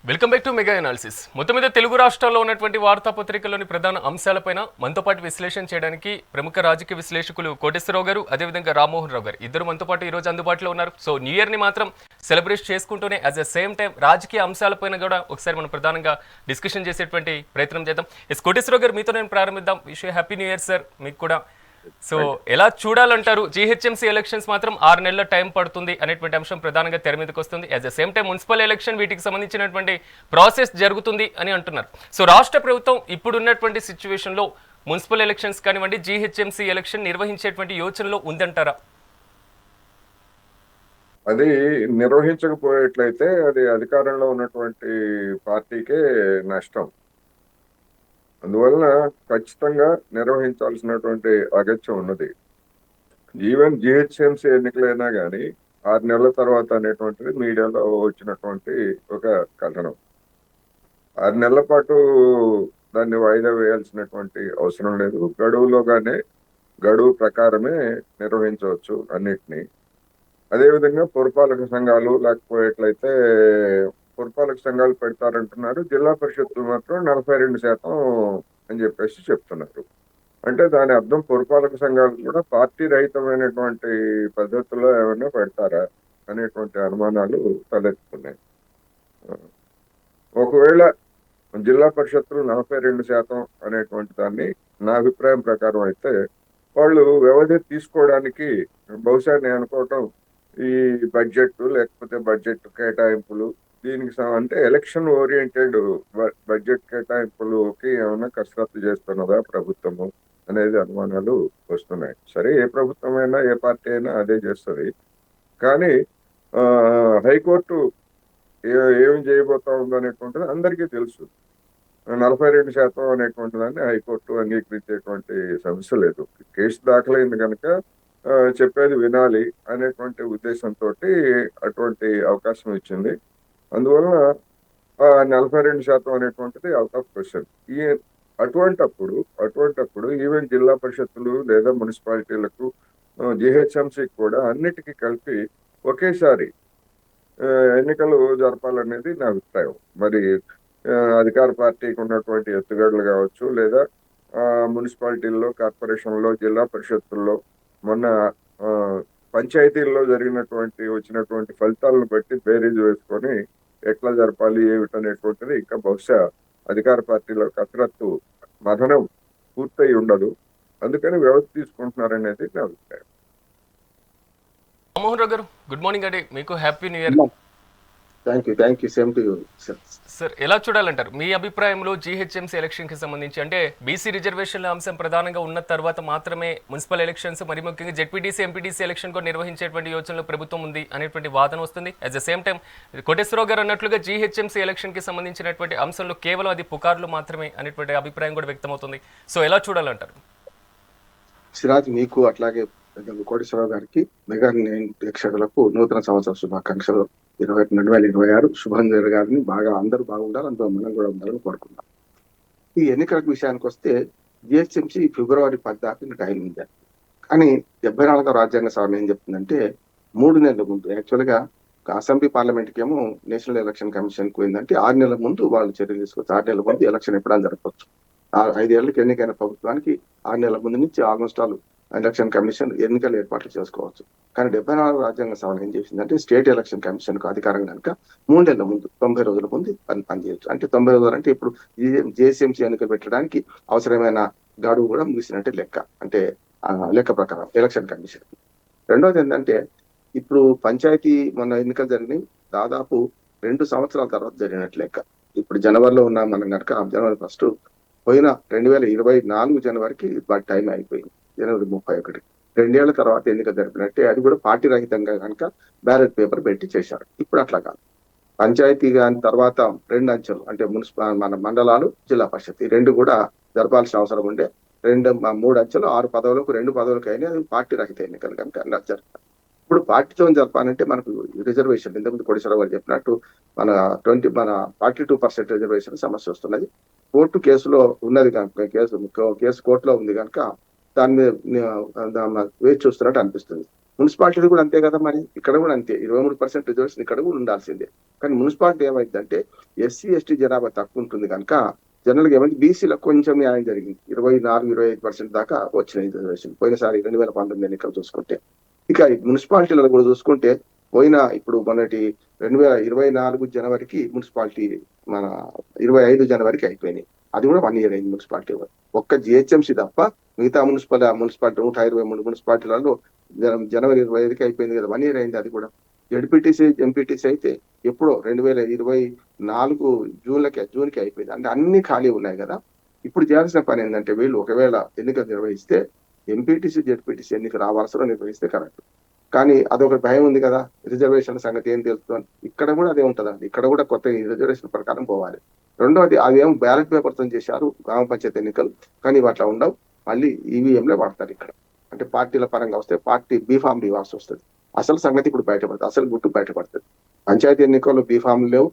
Welcome back to mega analysis. మొత్తం మీద తెలుగు రాష్ట్రాల్లో ఉన్నటువంటి వార్తాపత్రికల్లోని ప్రధాన అంశాలపైన మనతో పాటు విశ్లేషణ చేయడానికి ప్రముఖ రాజకీయ విశ్లేషకులు కోటేశ్వరరావు గారు, అదేవిధంగా రామ్మోహన్ రావు గారు ఇద్దరు మనతో పాటు ఈ రోజు అందుబాటులో ఉన్నారు. సో న్యూ ఇయర్ ని మాత్రం సెలబ్రేట్ చేసుకుంటూనే అట్ ద సేమ్ టైం రాజకీయ అంశాలపైన కూడా ఒకసారి మనం ప్రధానంగా డిస్కషన్ చేసేటువంటి ప్రయత్నం చేద్దాం. కోటేశ్వరరావు గారు, మీతో నేను ప్రారంభిద్దాం. Wish happy new year sir మీకు కూడా. సో ఎలా చూడాలంటారు? జీహెచ్ఎంసీ ఎలక్షన్స్ మాత్రం 6 నెలల టైం పడుతుంది అనేటువంటి అంశం ప్రధానంగా తెర మీదకి వస్తుంది. At the same time municipal election వీటికి సంబంధించినటువంటి ప్రాసెస్ జరుగుతుంది అని అంటున్నారు. సో రాష్ట్ర ప్రభుత్వం ఇప్పుడున్నటువంటి సిచ్యువేషన్లో మున్సిపల్ ఎలక్షన్స్ కానివ్వండి, జీహెచ్ఎంసీ ఎలక్షన్ నిర్వహించేటువంటి యోచనలో ఉందంటారా? అది నిర్వహించకపోయేట్లయితే అది అధికారంలో ఉన్నటువంటి పార్టీకే నష్టం. అందువలన ఖచ్చితంగా నిర్వహించాల్సినటువంటి అగత్యం ఉన్నది. ఈవెన్ జిహెచ్ఎంసీ ఎన్నికలైనా కానీ 6 నెలల తర్వాత అనేటువంటిది మీడియాలో వచ్చినటువంటి ఒక కథనం. 6 నెలల పాటు దాన్ని వాయిదా వేయాల్సినటువంటి అవసరం లేదు. గడువు ప్రకారమే నిర్వహించవచ్చు అన్నిటినీ. అదేవిధంగా పురపాలక సంఘాలు లేకపోయేట్లయితే పురపాలక సంఘాలు పెడతారంటున్నారు. జిల్లా పరిషత్తులు మాత్రం 42% అని చెప్పేసి చెప్తున్నారు. అంటే దాని అర్థం పురపాలక సంఘాలు కూడా పార్టీ రహితమైనటువంటి పద్ధతుల్లో ఏమైనా పెడతారా అనేటువంటి అనుమానాలు తలెత్తుతున్నాయి. ఒకవేళ జిల్లా పరిషత్తులు 42% అనేటువంటి దాన్ని నా అభిప్రాయం ప్రకారం అయితే వాళ్ళు వ్యవధి తీసుకోవడానికి బహుశా నేను అనుకోవటం ఈ బడ్జెట్ లేకపోతే బడ్జెట్ కేటాయింపులు దీనికి అంటే ఎలక్షన్ ఓరియంటెడ్ బడ్జెట్ కేటాయింపులకి ఏమైనా కసరత్తు చేస్తున్నదా ప్రభుత్వము అనేది అనుమానాలు వస్తున్నాయి. సరే, ఏ ప్రభుత్వం అయినా ఏ పార్టీ అయినా అదే చేస్తుంది. కానీ హైకోర్టు ఏమి చేయబోతా ఉందో అనేటువంటిది అందరికీ తెలుసు. 42% అనేటువంటి దాన్ని హైకోర్టు అంగీకరించేటువంటి సమస్య లేదు. కేసు దాఖలైంది కనుక చెప్పేది వినాలి అనేటువంటి ఉద్దేశంతో అటువంటి అవకాశం ఇచ్చింది. అందువలన 42% అనేటువంటిది అవుట్ ఆఫ్ క్వశ్చన్. అటువంటప్పుడు ఈవెన్ జిల్లా పరిషత్తులు లేదా మున్సిపాలిటీలకు జిహెచ్ఎంసీకి కూడా అన్నిటికీ కలిపి ఒకేసారి ఎన్నికలు జరపాలనేది నా అభిప్రాయం. మరి అధికార పార్టీకి ఉన్నటువంటి ఎత్తుగడలు కావచ్చు, లేదా మున్సిపాలిటీల్లో, కార్పొరేషన్లో, జిల్లా పరిషత్తుల్లో మొన్న పంచాయతీల్లో వచ్చినటువంటి ఫలితాలను బట్టి బేరీజు వేసుకొని ఎట్లా జరపాలి ఏమిటనేటువంటిది ఇంకా బహుశా అధికార పార్టీలో కసరత్తు మథనం పూర్తయి ఉండదు. అందుకని వ్యవస్థ తీసుకుంటున్నారనేది నా అభిప్రాయం. రామ్మోహన్ రావు గారు, గుడ్ మార్నింగ్ అండి. మీకు happy new year. Thank you same to you sir. ఎలా చూడాలంటారు మీ అభిప్రాయంలో జీహెచ్ఎంసీ ఎలక్షన్ కి సంబంధించి? అంటే బీసీ రిజర్వేషన్ల అంశం ప్రధానంగా ఉన్న తర్వాత మాత్రమే మున్సిపల్ ఎలక్షన్స్, మరి ముఖ్యంగా జెడ్పీటీసీ ఎంపీటీసీ ఎలక్షన్ కూడా నిర్వహించేటువంటి యోచనలో ప్రభుత్వం ఉంది అనేటువంటి వాదన వస్తుంది. At the same time Koteswararao గారు అన్నట్లుగా జీహెచ్ఎంసీ ఎలక్షన్ కి సంబంధించినటువంటి అంశంలో కేవలం అది పుకార్లు మాత్రమే అనేటువంటి అభిప్రాయం కూడా వ్యక్తమవుతుంది. సో ఎలా చూడాలంటారు? సిరాజ్, మీకు అట్లాగే కోటేశ్వరరావు గారికి, మెగా ప్రేక్షకులకు నూతన సంవత్సర శుభాకాంక్షలు. 2026 శుభం జరగాలని, బాగా అందరూ బాగుండాలి, అందులో మనం కూడా ఉండాలని కోరుకుంటాం. ఈ ఎన్నికల విషయానికి వస్తే జిహెచ్ఎంసీ ఫిబ్రవరి 10 దాకా టైం ఉంది. కానీ 74వ రాజ్యాంగ సవరణ ఏం చెప్తుందంటే 3 నెలల ముందు, యాక్చువల్గా అసెంబ్లీ పార్లమెంట్కి ఏమో నేషనల్ ఎలక్షన్ కమిషన్కి పోయిందంటే 6 నెలల ముందు వాళ్ళు చర్యలు తీసుకోవచ్చు. 6 నెలల ముందు ఎలక్షన్ ఎప్పుడైనా జరపవచ్చు. 5 ఏళ్ళకి ఎన్నికైన ప్రభుత్వానికి 6 నెలల ముందు నుంచి ఆల్మోస్ట్ ఆల్ ఎలక్షన్ కమిషన్ ఎన్నికల ఏర్పాట్లు చేసుకోవచ్చు. కానీ 74వ రాజ్యాంగ సవరణ ఏం చేసిందంటే స్టేట్ ఎలక్షన్ కమిషన్ కు అధికారం కనుక 3 నెలల ముందు 90 రోజుల ముందు పనిచేయచ్చు. అంటే 90 రోజులు అంటే ఇప్పుడు జిహెచ్ఎంసీ ఎన్నికలు పెట్టడానికి అవసరమైన గడువు కూడా ముగిసినట్టే లెక్క. అంటే లెక్క ప్రకారం ఎలక్షన్ కమిషన్. రెండోది ఏంటంటే ఇప్పుడు పంచాయతీ మొన్న ఎన్నికలు జరిగినాయి దాదాపు 2 సంవత్సరాల తర్వాత జరిగినట్టు లెక్క. ఇప్పుడు జనవరిలో ఉన్నాం మనం కనుక, జనవరి 1 పోయిన 2024 జనవరికి టైం అయిపోయింది. జనవరి 31 2 ఏళ్ల తర్వాత ఎన్నిక జరిపినట్టే. అది కూడా పార్టీ రహితంగా కనుక బ్యాలెట్ పేపర్ పెట్టి చేశారు. ఇప్పుడు అట్లా కాదు. పంచాయతీ కాని తర్వాత 2 అంచెలు అంటే మన మండలాలు, జిల్లా పరిషత్ ఈ 2 కూడా జరపాల్సిన అవసరం ఉండే. 3 అంచెలు 6 పదవులకు 2 పదవులకు అయినా అది పార్టీ రహిత ఎన్నికలు కనుక జరపాలి. ఇప్పుడు పార్టీతో జరపాలంటే మనకు రిజర్వేషన్, ఇంతకుముందు కోటేశ్వరరావు గారు చెప్పినట్టు మన 42% రిజర్వేషన్ సమస్య వస్తున్నది. కోర్టు కేసులో ఉన్నది కనుక, కేసు కోర్టులో ఉంది కనుక దాని మీద వేచి చూస్తున్నట్టు అనిపిస్తుంది. మున్సిపాలిటీలు కూడా అంతే కదా, మరి ఇక్కడ కూడా అంతే 23% రిజర్వేషన్ ఇక్కడ కూడా ఉండాల్సిందే. కానీ మున్సిపాలిటీ ఏమైందంటే ఎస్సీ ఎస్టీ జనాభా తక్కువ ఉంటుంది కనుక జనరల్ గా ఏమైంది, బీసీలకు కొంచెం న్యాయం జరిగింది. 24-25% దాకా వచ్చినాయి రిజర్వేషన్ పోయినసారి 2019 ఎన్నికలు చూసుకుంటే. ఇక మున్సిపాలిటీలను కూడా చూసుకుంటే ఇప్పుడు మొన్నటి 2024 జనవరికి మున్సిపాలిటీ మన 25 జనవరికి అయిపోయినాయి. అది కూడా 1 ఇయర్ అయింది మున్సిపాలిటీ. ఒక్క జిహెచ్ఎంసీ తప్ప మిగతా మున్సిపాలిటీ 123 మున్సిపాలిటీలలో జనవరి 25కి అయిపోయింది కదా, 1 ఇయర్ అయింది. అది కూడా జడ్పీటీసీ ఎంపీటీసీ అయితే ఎప్పుడో 2024 జూన్కి అయిపోయింది. అంటే అన్ని ఖాళీ ఉన్నాయి కదా. ఇప్పుడు చేయాల్సిన పని ఏంటంటే వీళ్ళు ఒకవేళ ఎన్నికలు నిర్వహిస్తే ఎంపీటీసీ జడ్పీటీసీ ఎన్నిక రావాల్సిన నిర్వహిస్తే కరెక్ట్. కానీ అదొక భయం ఉంది కదా, రిజర్వేషన్ సంగతి ఏం తెలుస్తుంది. ఇక్కడ కూడా అదే ఉంటదండి, ఇక్కడ కూడా కొత్త రిజర్వేషన్ ప్రకారం పోవాలి. రెండోది అదేం బ్యాలెట్ పేపర్తో చేశారు గ్రామ పంచాయతీ ఎన్నికలు, కానీ అట్లా ఉండవు, మళ్ళీ ఈవీఎంలే వాడతారు ఇక్కడ. అంటే పార్టీల పరంగా వస్తే పార్టీ బీఫామ్ ఇవ్వాల్సి వస్తుంది. అసలు సంగతి ఇప్పుడు బయటపడుతుంది, అసలు గుట్టు బయటపడుతుంది. పంచాయతీ ఎన్నికల్లో బీఫామ్లు లేవు,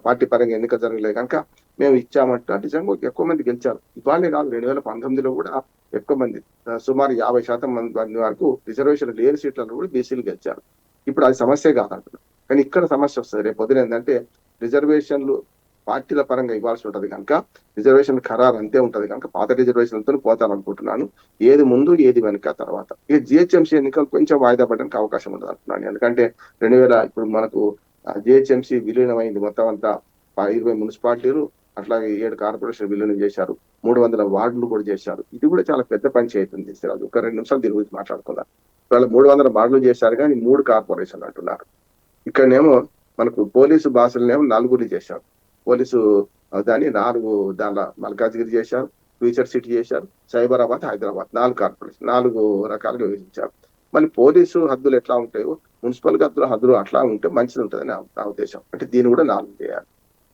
పార్టీ పరంగా ఎన్నికలు జరగలేదు కనుక మేము ఇచ్చామంటే నిజంగా ఎక్కువ మంది గెలిచారు. ఇవాళే కాదు, 2019లో కూడా ఎక్కువ మంది సుమారు 50% మంది వరకు రిజర్వేషన్ లేని సీట్లలో కూడా బీసీలు గెలిచారు. ఇప్పుడు అది సమస్య కాదంటున్నారు. కానీ ఇక్కడ సమస్య వస్తుంది రేపు పొద్దున ఏంటంటే రిజర్వేషన్లు పార్టీల పరంగా ఇవ్వాల్సి ఉంటది కనుక రిజర్వేషన్ ఖరారు అంతే ఉంటది కనుక పాత రిజర్వేషన్లతో పోతాననుకుంటున్నాను. ఏది ముందు ఏది వెనుక తర్వాత. ఇక జిహెచ్ఎంసీ ఎన్నికలు కొంచెం వాయిదా పడడానికి అవకాశం ఉండదు అంటున్నాను. ఎందుకంటే 2000 ఇప్పుడు మనకు జిహెచ్ఎంసీ విలీనమైంది, మొత్తం అంతా 20 మున్సిపాలిటీలు అట్లాగే 7 కార్పొరేషన్ విలీనం చేశారు, 300 వార్డులు కూడా చేశారు. ఇది కూడా చాలా పెద్ద పంచాయతీ ఉంది. అది ఒక 2 నిమిషాలు దీని గురించి మాట్లాడుకుందాం. ఇవాళ 300 వార్డులు చేశారు కానీ 3 కార్పొరేషన్లు అంటున్నారు. ఇక్కడనేమో మనకు పోలీసు భాషలనేమో 4 చేశారు. పోలీసు దాన్ని 4 దానిలో మల్కాజ్గిరి చేశారు, ఫ్యూచర్ సిటీ చేశారు, సైబరాబాద్, హైదరాబాద్ 4 కార్పొరేషన్ 4 రకాలుగా విభజించారు. మళ్ళీ పోలీసు హద్దులు ఎట్లా ఉంటాయో మున్సిపల్ హద్దులు అట్లా ఉంటే మంచిది ఉంటుందని నా ఉద్దేశం. అంటే దీన్ని కూడా 4 చేయాలి.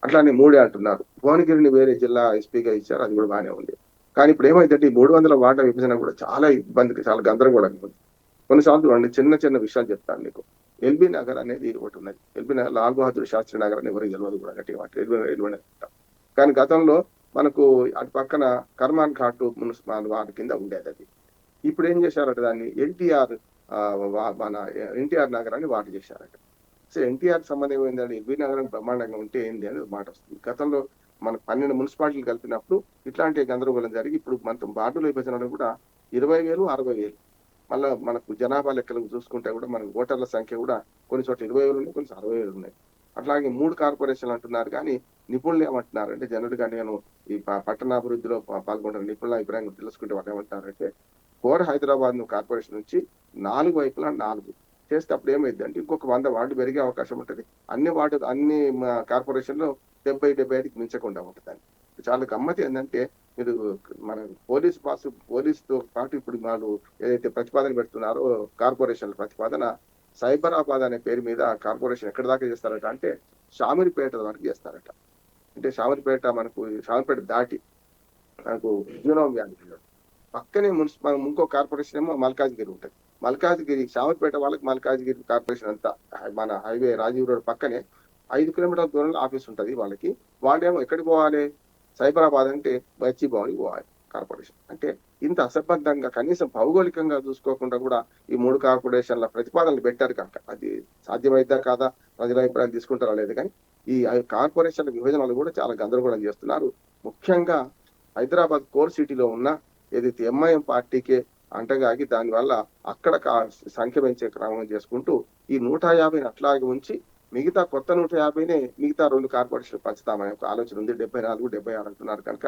అట్లానే 3 అంటున్నారు. భువనగిరిని వేరే జిల్లా ఎస్పీగా ఇచ్చారు, అది కూడా బాగానే ఉంది. కానీ ఇప్పుడు ఏమైందంటే ఈ 300 వార్డుల విభజన కూడా చాలా ఇబ్బందికి, చాలా గందరగోళంగా ఉంది. కొన్నిసార్లు అండి చిన్న చిన్న విషయాలు చెప్తాను మీకు. ఎల్బీ నగర్ అనేది ఒకటి ఉన్నది. ఎల్బీ నగర్ లాల్ బహదూర్ శాస్త్రి నగర్ అని ఎవరికి తెలియదు కూడా గట్టి ఎల్బీ నగర్. కానీ గతంలో మనకు అటు పక్కన కర్మాన్ ఘాట్ మున్సిపల్ వార్డు కింద ఉండేది అది. ఇప్పుడు ఏం చేశారట, దాన్ని మన ఎన్టీఆర్ నగర్ అని వార్డు చేశారట. సో ఎన్టీఆర్ సంబంధం ఏంటంటే ఎల్బీ నగరం బ్రహ్మాండంగా ఉంటే ఏంది అనేది మాట వస్తుంది. గతంలో మన 12 మున్సిపాలిటీలు కలిపినప్పుడు ఇట్లాంటి గందరగోళం జరిగి ఇప్పుడు మన వార్డుల విభజనలో కూడా 20,000, 60,000. మళ్ళీ మనకు జనాభా లెక్కలు చూసుకుంటే కూడా మనకు ఓటర్ల సంఖ్య కూడా కొన్ని చోట్ల 20,000 ఉన్నాయి, కొన్ని 60,000 ఉన్నాయి. అట్లాగే 3 కార్పొరేషన్లు అంటున్నారు. కానీ నిపుణులు ఏమంటున్నారు అంటే జనరల్ గా నేను ఈ పట్టణాభివృద్ధిలో పాల్గొంటున్న నిపుణుల అభిప్రాయం తెలుసుకుంటే వాళ్ళు ఏమంటారంటే కోర్ హైదరాబాద్ కార్పొరేషన్ నుంచి 4 వైపులా 4 చేస్తే అప్పుడు ఏమైంది అంటే ఇంకొక 100 వార్డు పెరిగే అవకాశం ఉంటుంది. అన్ని కార్పొరేషన్లో 70-75కి మించకుండా ఉంటుంది. చాలా గమ్మతి ఏంటంటే మీరు మన పోలీసుతో పాటు ఇప్పుడు వాళ్ళు ఏదైతే ప్రతిపాదన పెడుతున్నారో కార్పొరేషన్ ప్రతిపాదన, సైబరాబాద్ అనే పేరు మీద కార్పొరేషన్ ఎక్కడి దాకా చేస్తారట అంటే షామీర్పేట వరకు చేస్తారట. అంటే షామీర్పేట దాటి మనకు జూనోం వ్యాలీ పక్కనే ఇంకో కార్పొరేషన్ ఏమో మల్కాజ్గిరి ఉంటుంది. మల్కాజ్గిరి షామీర్పేట వాళ్ళకి మల్కాజ్గిరి కార్పొరేషన్ అంతా మన హైవే రాజీవ్ రోడ్ పక్కనే 5 కిలోమీటర్ల దూరంలో ఆఫీస్ ఉంటుంది వాళ్ళకి. వాళ్ళేమో ఎక్కడికి పోవాలి, సైబరాబాద్ అంటే బచ్చిబావునికి పోవాలి కార్పొరేషన్. అంటే ఇంత అసంబద్ధంగా కనీసం భౌగోళికంగా చూసుకోకుండా కూడా ఈ 3 కార్పొరేషన్ల ప్రతిపాదనలు పెట్టారు కనుక అది సాధ్యమైద్దా కాదా ప్రజల అభిప్రాయం తీసుకుంటారా లేదు. కానీ ఈ కార్పొరేషన్ల విభజనలు కూడా చాలా గందరగోళం చేస్తున్నారు. ముఖ్యంగా హైదరాబాద్ కోర్ సిటీలో ఉన్న ఏదైతే ఎంఐఎం పార్టీకే అంటగాగి దానివల్ల అక్కడ సంఖ్య పెంచే క్రమం చేసుకుంటూ ఈ 150ని అట్లాగే ఉంచి మిగతా కొత్త 150నే మిగతా 2 కార్పొరేషన్లు పంచుతామనే ఒక ఆలోచన ఉంది. 74, 76 అంటున్నారు కనుక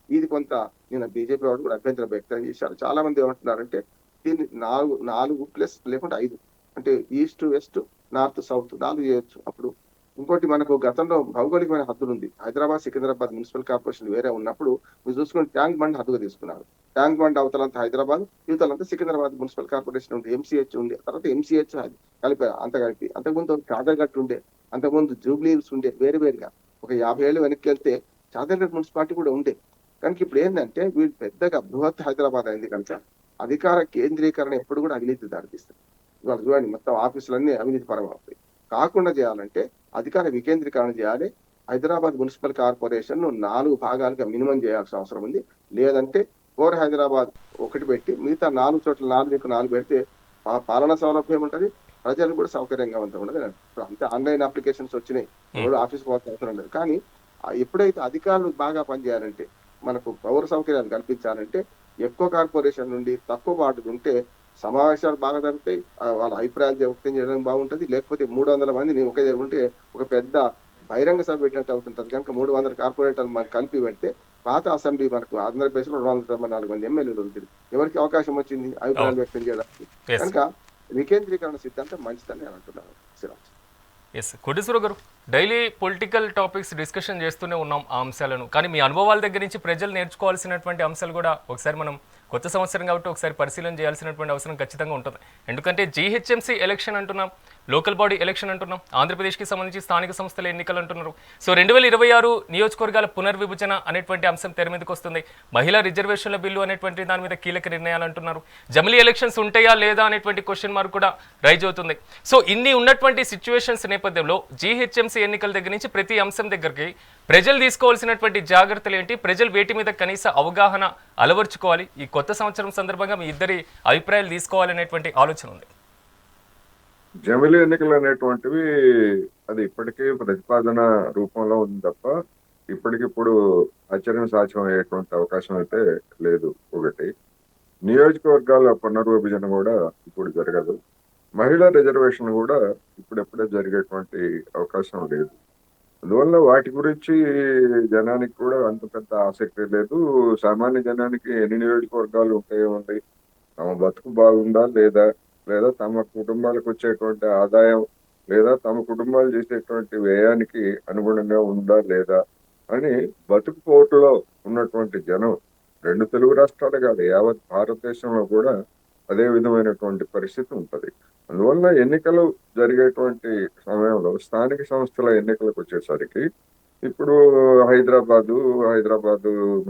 ఇది కొంత నిన్న బీజేపీ వాడు కూడా అభ్యంతరం వ్యక్తం చేశారు. చాలా మంది ఏమంటున్నారంటే దీన్ని 4 ప్లస్ లేకుంటే 5 అంటే ఈస్ట్ వెస్ట్ నార్త్ సౌత్ 4 చేయొచ్చు. అప్పుడు ఇంకోటి మనకు గతంలో భౌగోళికమైన హద్దులు ఉంది. హైదరాబాద్ సికింద్రాబాద్ మున్సిపల్ కార్పొరేషన్ వేరే ఉన్నప్పుడు మీరు చూసుకుని ట్యాంక్ బండ్ హద్దుగా తీసుకున్నారు. ట్యాంక్ బండ్ అవతలంతా హైదరాబాద్, యువతలంతా సికింద్రాబాద్ మున్సిపల్ కార్పొరేషన్ ఉంది. ఎంసీహెచ్ ఉంది, తర్వాత ఎంసీహెచ్ కలిపారు. అంతకుముందు చాదర్ఘట్ ఉండే, అంతకుముందు జూబ్లీహిల్స్ ఉండే, వేరుగా ఒక 50 ఏళ్ళు వెనక్కి వెళ్తే చాదర్ఘట్ మున్సిపాలిటీ కూడా ఉండే. కనుక ఇప్పుడు ఏంటంటే వీళ్ళు పెద్దగా బృహత్ హైదరాబాద్ అయింది కనుక అధికార కేంద్రీకరణ ఎప్పుడు కూడా అవినీతి దారితీస్తుంది. ఇవాళ చూడండి మొత్తం ఆఫీసులన్నీ అవినీతి పరంగా అవుతాయి. కాకుండా చేయాలంటే అధికార వికేంద్రీకరణ చేయాలి. హైదరాబాద్ మున్సిపల్ కార్పొరేషన్ 4 భాగాలుగా మినిమం చేయాల్సిన అవసరం ఉంది. లేదంటే కోర్ హైదరాబాద్ ఒకటి పెట్టి మిగతా 4 చోట్ల 4 పెడితే పాలనా సౌలభ్యం ఉంటుంది, ప్రజలకు కూడా సౌకర్యంగా ఉంటుంది. ఇప్పుడు అంతే ఆన్లైన్ అప్లికేషన్స్ వచ్చినాయి, ఎవరు ఆఫీస్కి పోవాల్సిన అవసరం లేదు. కానీ ఎప్పుడైతే అధికారులు బాగా పనిచేయాలంటే, మనకు పౌర సౌకర్యాలు కల్పించాలంటే ఎక్కువ కార్పొరేషన్ నుండి తక్కువ వార్డులు ఉంటే సమావేశాలు బాగా జరుగుతాయి, వాళ్ళ అభిప్రాయాలు వ్యక్తం చేయడం బాగుంటుంది. లేకపోతే 300 మందిని ఒకే దగ్గర ఉంటే ఒక పెద్ద బహిరంగ సభ పెట్టినట్టు అవుతుంటుంది. కనుక 300 కార్పొరేటర్లు మనకు కలిపి పెడితే పాత అసెంబ్లీ మనకు ఆంధ్రప్రదేశ్ లో 294 మంది ఎమ్మెల్యేలు ఉంటుంది. ఎవరికి అవకాశం వచ్చింది అభిప్రాయాలు వ్యక్తం చేయడానికి? కనుక వికేంద్రీకరణ సిద్ధాంతం మంచిదని నేను అంటున్నాను. సిరాజ్. ఎస్ కోటేశ్వరరావు గారు, డైలీ పొలిటికల్ టాపిక్స్ డిస్కషన్ చేస్తూనే ఉన్నాం ఆ అంశాలను, కానీ మీ అనుభవాల దగ్గర నుంచి ప్రజలు నేర్చుకోవాల్సినటువంటి అంశాలు కూడా ఒకసారి మనం కొత్త సంవత్సరం కాబట్టి ఒకసారి పరిశీలన చేయాల్సినటువంటి అవసరం ఖచ్చితంగా ఉంటుంది. ఎందుకంటే జీహెచ్ఎంసీ ఎలక్షన్ అంటున్నాం, లోకల్ బాడీ ఎలక్షన్ అంటున్నాం, ఆంధ్రప్రదేశ్కి సంబంధించి స్థానిక సంస్థల ఎన్నికలు అంటున్నారు. సో 2026 నియోజకవర్గాల పునర్విభజన అనేటువంటి అంశం తెర మీదకి వస్తుంది. మహిళా రిజర్వేషన్ల బిల్లు అనేటువంటి దాని మీద కీలక నిర్ణయాలు అంటున్నారు. జమిలీ ఎలక్షన్స్ ఉంటాయా లేదా అనేటువంటి క్వశ్చన్ మార్క్ కూడా రైజ్ అవుతుంది. సో ఇన్ని ఉన్నటువంటి సిచ్యువేషన్స్ నేపథ్యంలో జీహెచ్ఎంసీ ఎన్నికల దగ్గర నుంచి ప్రతి అంశం దగ్గరికి ప్రజలు తీసుకోవాల్సినటువంటి జాగ్రత్తలు ఏంటి, ప్రజలు వేటి మీద కనీస అవగాహన అలవర్చుకోవాలి, ఈ కొత్త సంవత్సరం సందర్భంగా మీ ఇద్దరి అభిప్రాయాలు తీసుకోవాలనేటువంటి ఆలోచన ఉంది. జమిలీ ఎన్నికలు అనేటువంటివి అది ఇప్పటికీ ప్రతిపాదన రూపంలో ఉంది తప్ప ఇప్పటికిప్పుడు ఆచరణ సాధ్యం అయ్యేటువంటి అవకాశం అయితే లేదు. ఒకటి, నియోజకవర్గాల పునర్విభజన కూడా ఇప్పుడు జరగదు. మహిళా రిజర్వేషన్ కూడా ఇప్పుడెప్పుడే జరిగేటువంటి అవకాశం లేదు. అందువల్ల వాటి గురించి జనానికి కూడా అంత పెద్ద ఆసక్తి లేదు. సామాన్య జనానికి ఎన్ని నియోజకవర్గాలు ఉంటాయో ఉంది, తమ బతుకు బాగుందా లేదా, లేదా తమ కుటుంబాలకు వచ్చేటువంటి ఆదాయం లేదా తమ కుటుంబాలు చేసేటువంటి వ్యయానికి అనుగుణంగా ఉందా లేదా అని బతుకు పోటులో ఉన్నటువంటి జనం 2 తెలుగు రాష్ట్రాలు కాదు, యావత్ భారతదేశంలో కూడా అదే విధమైనటువంటి పరిస్థితి ఉంటుంది. అందువల్ల ఎన్నికలు జరిగేటువంటి సమయంలో స్థానిక సంస్థల ఎన్నికలకు వచ్చేసరికి ఇప్పుడు హైదరాబాదు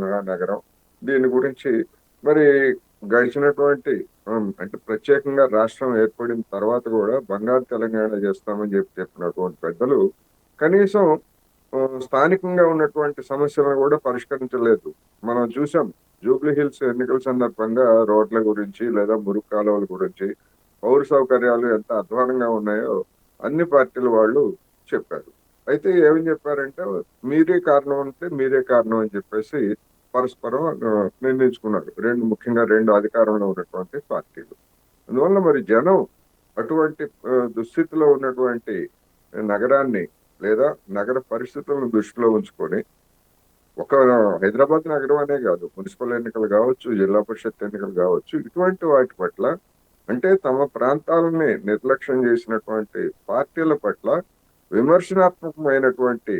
మహానగరం దీని గురించి మరి గడిచినటువంటి అంటే ప్రత్యేకంగా రాష్ట్రం ఏర్పడిన తర్వాత కూడా బంగారు తెలంగాణ చేస్తామని చెప్పినటువంటి పెద్దలు కనీసం స్థానికంగా ఉన్నటువంటి సమస్యలను కూడా పరిష్కరించలేదు. మనం చూసాం జూబ్లీ హిల్స్ ఎన్నికల సందర్భంగా రోడ్ల గురించి లేదా మురుగు కాలువల గురించి, పౌర సౌకర్యాలు ఎంత అధ్వానంగా ఉన్నాయో అన్ని పార్టీల వాళ్ళు చెప్పారు. అయితే ఏమని చెప్పారంటే మీరే కారణం అంటే మీరే కారణం అని చెప్పేసి పరస్పరం నిర్ణయించుకున్నారు ముఖ్యంగా 2 అధికారంలో ఉన్నటువంటి పార్టీలు. అందువల్ల మరి జనం అటువంటి దుస్థితిలో ఉన్నటువంటి నగరాన్ని లేదా నగర పరిస్థితులను దృష్టిలో ఉంచుకొని ఒక హైదరాబాద్ నగరం అనే కాదు, మున్సిపల్ ఎన్నికలు కావచ్చు, జిల్లా పరిషత్ ఎన్నికలు కావచ్చు, ఇటువంటి వాటి పట్ల అంటే తమ ప్రాంతాలని నిర్లక్ష్యం చేసినటువంటి పార్టీల పట్ల విమర్శనాత్మకమైనటువంటి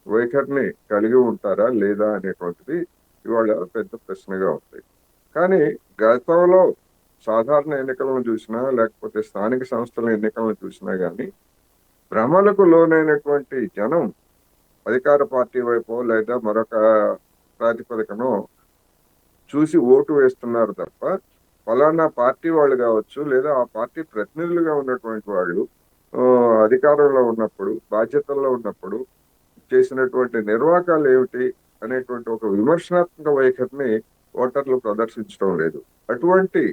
వైఖరిని కలిగి ఉంటారా లేదా అనేటువంటిది ఇవాళ పెద్ద ప్రశ్నగా ఉంది. కానీ గతంలో సాధారణ ఎన్నికలను చూసినా లేకపోతే స్థానిక సంస్థల ఎన్నికలను చూసినా కానీ భ్రమలకు లోనైనటువంటి జనం అధికార పార్టీ వైపు లేదా మరొక ప్రాతిపదికను చూసి ఓటు వేస్తున్నారు తప్ప ఫలానా పార్టీ వాళ్ళు కావచ్చు లేదా ఆ పార్టీ ప్రతినిధులుగా ఉన్నటువంటి వాళ్ళు అధికారంలో ఉన్నప్పుడు బాధ్యతల్లో ఉన్నప్పుడు చేసినటువంటి నిర్వాకాలు ఏమిటి అనేటువంటి ఒక విమర్శనాత్మక వైఖరిని ఓటర్లు ప్రదర్శించడం లేదు. అటువంటి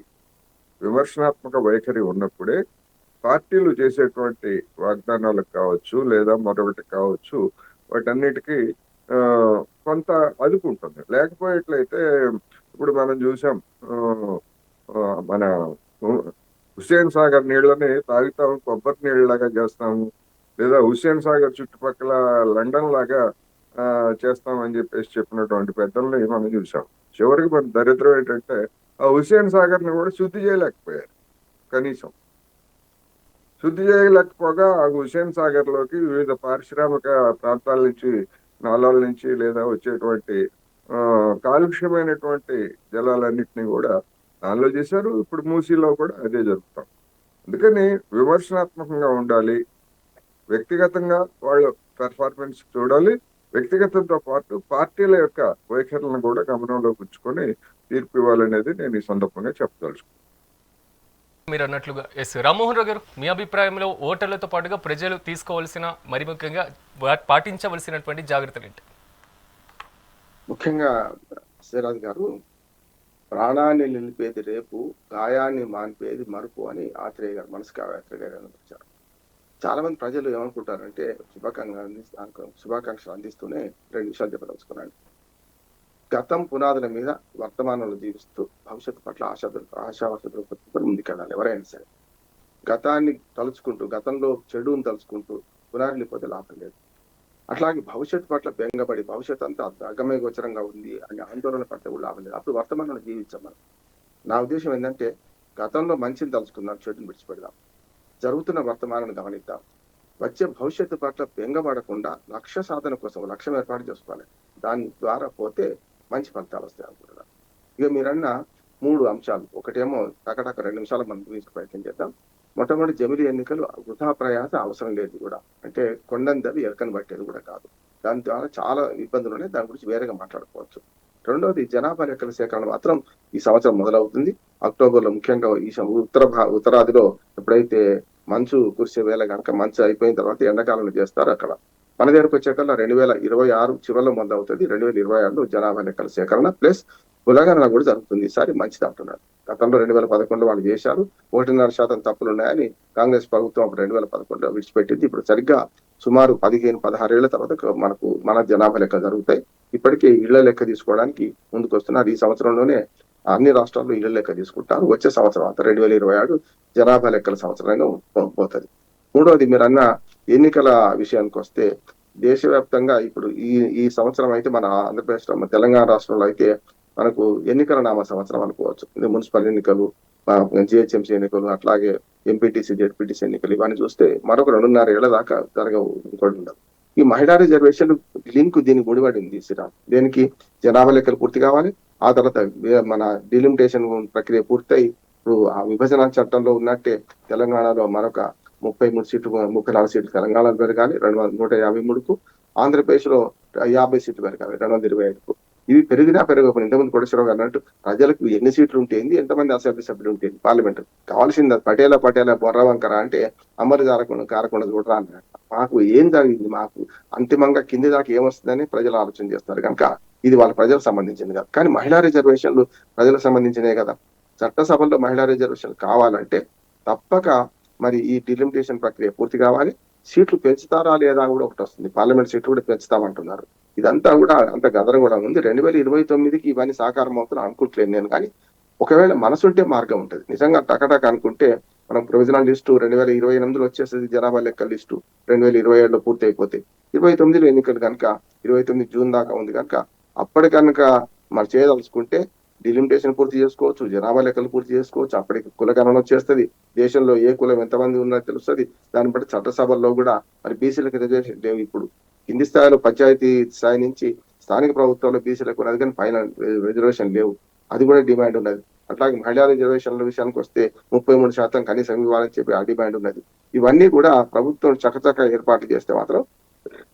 విమర్శనాత్మక వైఖరి ఉన్నప్పుడే పార్టీలు చేసేటువంటి వాగ్దానాలకు కావచ్చు లేదా మరొకటి కావచ్చు వాటన్నిటికీ కొంత అదుపుంటుంది. లేకపోయేట్లయితే ఇప్పుడు మనం చూసాం మన హుస్సేన్ సాగర్ నీళ్ళని తాగుతాము, కొబ్బరి నీళ్ళలాగా చేస్తాము, లేదా హుస్సేన్ సాగర్ చుట్టుపక్కల లండన్ లాగా చేస్తామని చెప్పేసి చెప్పినటువంటి పెద్దల్ని మనం చూసాం. చివరికి మన దరిద్రం ఏంటంటే ఆ హుస్సేన్ సాగర్ ని కూడా శుద్ధి చేయలేకపోయారు. కనీసం శుద్ధి చేయలేకపోగా ఆ హుస్సేన్ సాగర్ లోకి వివిధ పారిశ్రామిక ప్రాంతాల నుంచి, నాలాల నుంచి లేదా వచ్చేటువంటి కాలుష్యమైనటువంటి జలాలన్నింటినీ కూడా దానిలో చేశారు. ఇప్పుడు మూసీలో కూడా అదే జరుగుతాం. అందుకని విమర్శనాత్మకంగా ఉండాలి, వ్యక్తిగతంగా వాళ్ళ పెర్ఫార్మెన్స్ చూడాలి, వ్యక్తిగతంతో పాటు పార్టీల యొక్క వైఖరులను కూడా గమనంలోకి ఉంచుకొని తీర్పు ఇవ్వాలనేది నేను ఈ సందర్భంగా చెప్పదలుచుకున్నాను. మీరు అన్నట్లుగా రామ్మోహన్ రావు గారు, మీ అభిప్రాయంలో ఓటర్లతో పాటుగా ప్రజలు తీసుకోవాల్సిన మరి ముఖ్యంగా పాటించవలసినటువంటి జాగ్రత్తలు ఏంటి? ముఖ్యంగా శ్రీరాజ్ గారు, ప్రాణాన్ని నిలిపేది రేపు, గాయాన్ని మాన్పేది మరుపు అని ఆత్రేయ గారు, మనసుకి ఆత్రేయ గారు అనిపించారు. చాలా మంది ప్రజలు ఏమనుకుంటారంటే శుభాకాంక్షలు అందిస్తూనే 2 నిమిషాలు చెప్పదలుచుకున్నాను. గతం పునాదుల మీద వర్తమానంలో జీవిస్తూ భవిష్యత్తు పట్ల ఆశావాసతో ముందుకెళ్ళాలి ఎవరైనా సరే. గతాన్ని తలుచుకుంటూ, గతంలో చెడుని తలుచుకుంటూ పునరులిపోతే లాభం లేదు. అట్లాగే భవిష్యత్తు పట్ల బెంగపడి భవిష్యత్తు అంతా అగమ్య గోచరంగా ఉంది అని ఆందోళన పడితే కూడా లాభం లేదు. అప్పుడు వర్తమానంలో జీవించాం మనం. నా ఉద్దేశం ఏంటంటే గతంలో మంచిని తలుచుకుందాం, చెడుని విడిచిపెడదాం, జరుగుతున్న వర్తమానాన్ని గమనిద్దాం, వచ్చే భవిష్యత్తు పట్ల బెంగపడకుండా లక్ష్య సాధన కోసం లక్ష్యం ఏర్పాటు చేసుకోవాలి. దాని ద్వారా పోతే మంచి ఫలితాలు వస్తాయి అనుకుంటున్నాను. ఇక మీరన్న 3 అంశాలు, ఒకటేమో టకటక 2 నిమిషాలు మనం గురించి ప్రయత్నం చేద్దాం. మొట్టమొదటి జమిలి ఎన్నికలు వృధా ప్రయాస అవసరం లేదు కూడా, అంటే కొండందవి ఎరకని పట్టేది కూడా కాదు. దాని ద్వారా చాలా ఇబ్బందులు ఉన్నాయి, దాని గురించి వేరేగా మాట్లాడుకోవచ్చు. రెండవది జనాభా లెక్కల సేకరణ మాత్రం ఈ సంవత్సరం మొదలవుతుంది. అక్టోబర్లో ముఖ్యంగా ఈ ఉత్తరాదిలో ఎప్పుడైతే మంచు కురిసే వేళ కనుక మంచు అయిపోయిన తర్వాత ఎండాకాలంలో చేస్తారు. అక్కడ మన దగ్గరకు వచ్చేకల్లా 2026 చివరిలో మొదలవుతుంది. 2026లో జనాభా లెక్కల సేకరణ ప్లస్ కులగణన కూడా జరుగుతుంది. ఈసారి మంచిది అంటున్నారు. గతంలో 2011లో వాళ్ళు చేశారు, 1.5% తప్పులు ఉన్నాయని కాంగ్రెస్ ప్రభుత్వం అప్పుడు 2011లో విడిచిపెట్టింది. ఇప్పుడు సరిగ్గా సుమారు 15-16 ఏళ్ల తర్వాత మన జనాభా లెక్క జరుగుతాయి. ఇప్పటికే ఇళ్ల లెక్క తీసుకోవడానికి ముందుకు వస్తున్నారు. ఈ సంవత్సరంలోనే అన్ని రాష్ట్రాల్లో ఇళ్ల లెక్క తీసుకుంటారు. వచ్చే సంవత్సరం అంతా 2027 జనాభా లెక్కల సంవత్సరంగా పోతుంది. మూడవది మీరు అన్న ఎన్నికల విషయానికి వస్తే, దేశవ్యాప్తంగా ఇప్పుడు ఈ సంవత్సరం అయితే మన ఆంధ్రప్రదేశ్ లో, తెలంగాణ రాష్ట్రంలో అయితే మనకు ఎన్నికల నామ సంవత్సరం అనుకోవచ్చు. ఇది మున్సిపల్ ఎన్నికలు, జిహెచ్ఎంసీ ఎన్నికలు, అట్లాగే ఎంపీటీసీ జెడ్పీటీసీ ఎన్నికలు, ఇవన్నీ చూస్తే మరొక 2.5 ఏళ్ల దాకా జరగవు, ఇంకోటి ఉండదు. ఈ మహిళా రిజర్వేషన్ లింక్ దీనికి ముడిపడి ఉంది. శ్రీరామ్, దేనికి? జనాభా లెక్కలు పూర్తి కావాలి, ఆ తర్వాత మన డిలిమిటేషన్ ప్రక్రియ పూర్తయి ఇప్పుడు ఆ విభజన చట్టంలో ఉన్నట్టే తెలంగాణలో మరొక 33 సీట్లు, 34 సీట్లు తెలంగాణలో పెరగాలి 153కు, ఆంధ్రప్రదేశ్ లో 50 సీట్లు పెరగాలి 225కు. ఇవి పెరిగినా పెరగకపోయినా, ఇంతకుముందు కోటేశ్వరరావు గారు అన్నట్టు ప్రజలకు ఎన్ని సీట్లు ఉంటాయింది, ఎంతమంది అసెంబ్లీ సభ్యులు ఉంటాయి పార్లమెంట్, కావాల్సింది పటేలా బొర్రవంకర అంటే అమరు కారకుండా చూడరా అన్నారు. మాకు ఏం జరిగింది, మాకు అంతిమంగా కింది దాకా ఏమొస్తుందని ప్రజలు ఆలోచన చేస్తారు కనుక ఇది వాళ్ళ ప్రజలకు సంబంధించింది కాదు. కానీ మహిళా రిజర్వేషన్లు ప్రజలకు సంబంధించినవి కదా. చట్టసభల్లో మహిళా రిజర్వేషన్ కావాలంటే తప్పక మరి ఈ డిలిమిటేషన్ ప్రక్రియ పూర్తి కావాలి. సీట్లు పెంచుతారా లేదా కూడా ఒకటి వస్తుంది, పార్లమెంట్ సీట్లు కూడా పెంచుతామంటున్నారు. ఇదంతా కూడా అంత గదరగోళం ఉంది. 2029కి ఇవన్నీ సాకారం అవుతున్నా అనుకుంటలేను నేను. కానీ ఒకవేళ మనసుంటే మార్గం ఉంటుంది. నిజంగా టకటక అనుకుంటే మనం ప్రొవిజనల్ లిస్టు 2028లో వచ్చేస్తుంది, జనాభా లెక్కల లిస్టు 2027లో పూర్తి అయిపోతాయి. 29లో ఎన్నికలు కనుక 29 జూన్ దాకా ఉంది కనుక అప్పటి కనుక మరి చేయదలుచుకుంటే డిలిమిటేషన్ పూర్తి చేసుకోవచ్చు, జనాభా లెక్కలు పూర్తి చేసుకోవచ్చు. అప్పటికి కులగణన వచ్చేస్తుంది, దేశంలో ఏ కులం ఎంతమంది ఉన్నది తెలుస్తుంది. దాన్ని బట్టి చట్టసభల్లో కూడా మరి బీసీలకు రిజర్వేషన్ లేవు. ఇప్పుడు కింది స్థాయిలో పంచాయతీ స్థాయి నుంచి స్థానిక ప్రభుత్వంలో బీసీలకు ఉన్నది, కానీ పైన రిజర్వేషన్ లేవు, అది కూడా డిమాండ్ ఉన్నది. అట్లాగే మహిళా రిజర్వేషన్ల విషయానికి వస్తే 33% కనీసం ఇవ్వాలని చెప్పి ఆ డిమాండ్ ఉన్నది. ఇవన్నీ కూడా ప్రభుత్వం చకచక ఏర్పాట్లు చేస్తే మాత్రం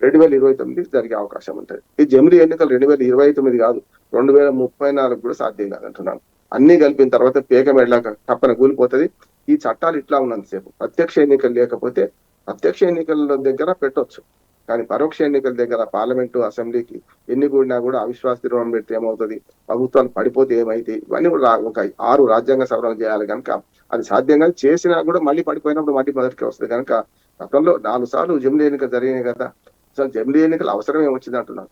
2029 జరిగే అవకాశం ఉంటుంది. ఈ జమిలీ ఎన్నికలు 2029 కాదు, 2034 కూడా సాధ్యం కాదంటున్నాను. అన్ని కలిపిన తర్వాత పేక మెడలాగా తప్పన కూలిపోతుంది. ఈ చట్టాలు ఇట్లా ఉన్నంతసేపు ప్రత్యక్ష ఎన్నికలు లేకపోతే ప్రత్యక్ష ఎన్నికల దగ్గర పెట్టొచ్చు, కానీ పరోక్ష ఎన్నికల దగ్గర పార్లమెంటు, అసెంబ్లీకి ఎన్ని కూడినా కూడా అవిశ్వాస తీర్మానం పెడితే ఏమవుతుంది, ప్రభుత్వాలు పడిపోతే ఏమైతే, ఇవన్నీ కూడా ఒక 6 రాజ్యాంగ సవరణ చేయాలి కనుక అది సాధ్యంగా చేసినా కూడా మళ్ళీ పడిపోయినప్పుడు మళ్ళీ మొదటికి వస్తుంది. కనుక గతంలో 4 సార్లు జమిలీ ఎన్నికలు జరిగినాయి కదా. అసలు జమిలీ ఎన్నికలు అవసరం ఏమొచ్చింది అంటున్నాను.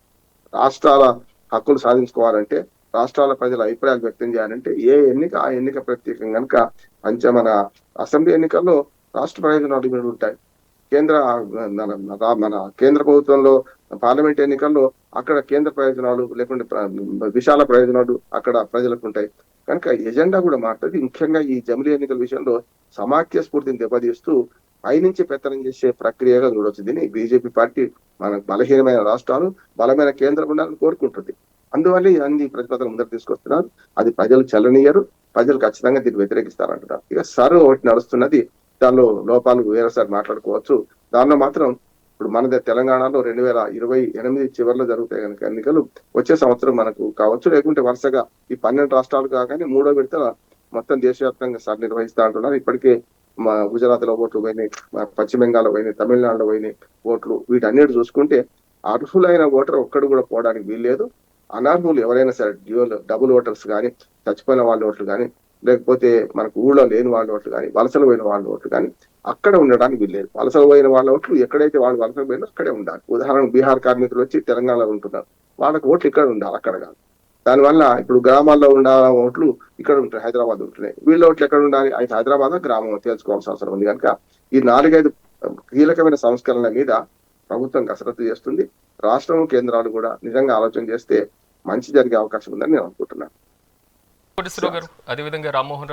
రాష్ట్రాల హక్కులు సాధించుకోవాలంటే, రాష్ట్రాల ప్రజల అభిప్రాయాలు వ్యక్తం చేయాలంటే ఆ ఎన్నిక ప్రత్యేకం కనుక మన అసెంబ్లీ ఎన్నికల్లో రాష్ట్ర ప్రయోజనాలు ఉంటాయి. మన కేంద్ర ప్రభుత్వంలో పార్లమెంట్ ఎన్నికల్లో అక్కడ కేంద్ర ప్రయోజనాలు లేకుంటే విశాల ప్రయోజనాలు అక్కడ ప్రజలకు ఉంటాయి. కనుక ఎజెండా కూడా మారుతుంది. ముఖ్యంగా ఈ జమిలీ ఎన్నికల విషయంలో సమాఖ్య స్ఫూర్తిని దెబ్బతీస్తూ పైనుంచి పెత్తనం చేసే ప్రక్రియగా చూడవచ్చు. దీన్ని బీజేపీ పార్టీ మన బలహీనమైన రాష్ట్రాలు బలమైన కేంద్రం ఉండాలని కోరుకుంటుంది. అందువల్ల అన్ని ప్రతిపాదనలు ముందర తీసుకొస్తున్నారు. అది ప్రజలు చెల్లనియరు, ప్రజలు ఖచ్చితంగా దీన్ని వ్యతిరేకిస్తారంటున్నారు. ఇక ఒకటి నడుస్తున్నది, దానిలో లోపాలు వేరేసారి మాట్లాడుకోవచ్చు. దానిలో మాత్రం ఇప్పుడు మన తెలంగాణలో 2028 చివరిలో జరుగుతాయి కనుక ఎన్నికలు, వచ్చే సంవత్సరం మనకు కావచ్చు, లేకుంటే వరుసగా ఈ 12 రాష్ట్రాలు కాగానే 3వ విడత మొత్తం దేశవ్యాప్తంగా సార్ నిర్వహిస్తా అంటున్నారు. ఇప్పటికే గుజరాత్ లో ఓట్లు పోయినాయి, పశ్చిమ బెంగాల్లో పోయినాయి, తమిళనాడులో పోయినాయి ఓట్లు. వీటన్నిటి చూసుకుంటే అర్హులైన ఓటర్ ఒక్కడు కూడా పోవడానికి వీల్లేదు. అనర్హులు ఎవరైనా సరే డబుల్ ఓటర్స్ కానీ, చచ్చిపోయిన వాళ్ళ ఓట్లు కానీ, లేకపోతే మనకు ఊళ్ళో లేని వాళ్ళ ఓట్లు కానీ, వలసలు పోయిన వాళ్ళ ఓట్లు కానీ అక్కడ ఉండడానికి వీల్లేదు. వలసలు పోయిన వాళ్ళ ఓట్లు ఎక్కడైతే వాళ్ళు వలసలు పోయినా అక్కడే ఉండాలి. ఉదాహరణకు బీహార్ కార్మికులు వచ్చి తెలంగాణలో ఉంటున్నారు, వాళ్ళకి ఓట్లు ఇక్కడ ఉండాలి, అక్కడ కాదు. దానివల్ల ఇప్పుడు గ్రామాల్లో ఉండాల ఓట్లు ఇక్కడ ఉంటాయి, హైదరాబాద్ ఉంటున్నాయి. వీళ్ళ ఓట్లు ఎక్కడ ఉండాలి, అయితే హైదరాబాద్ గ్రామం తెలుసుకోవాల్సిన అవసరం ఉంది. కనుక ఈ 4-5 కీలకమైన సంస్కరణల మీద ప్రభుత్వం కసరత్తు చేస్తుంది. రాష్ట్రం, కేంద్రాలు కూడా నిజంగా ఆలోచన చేస్తే మంచి జరిగే అవకాశం ఉందని నేను అనుకుంటున్నాను. కోటేశ్వరరావు గారు, అదేవిధంగా రామ్మోహన్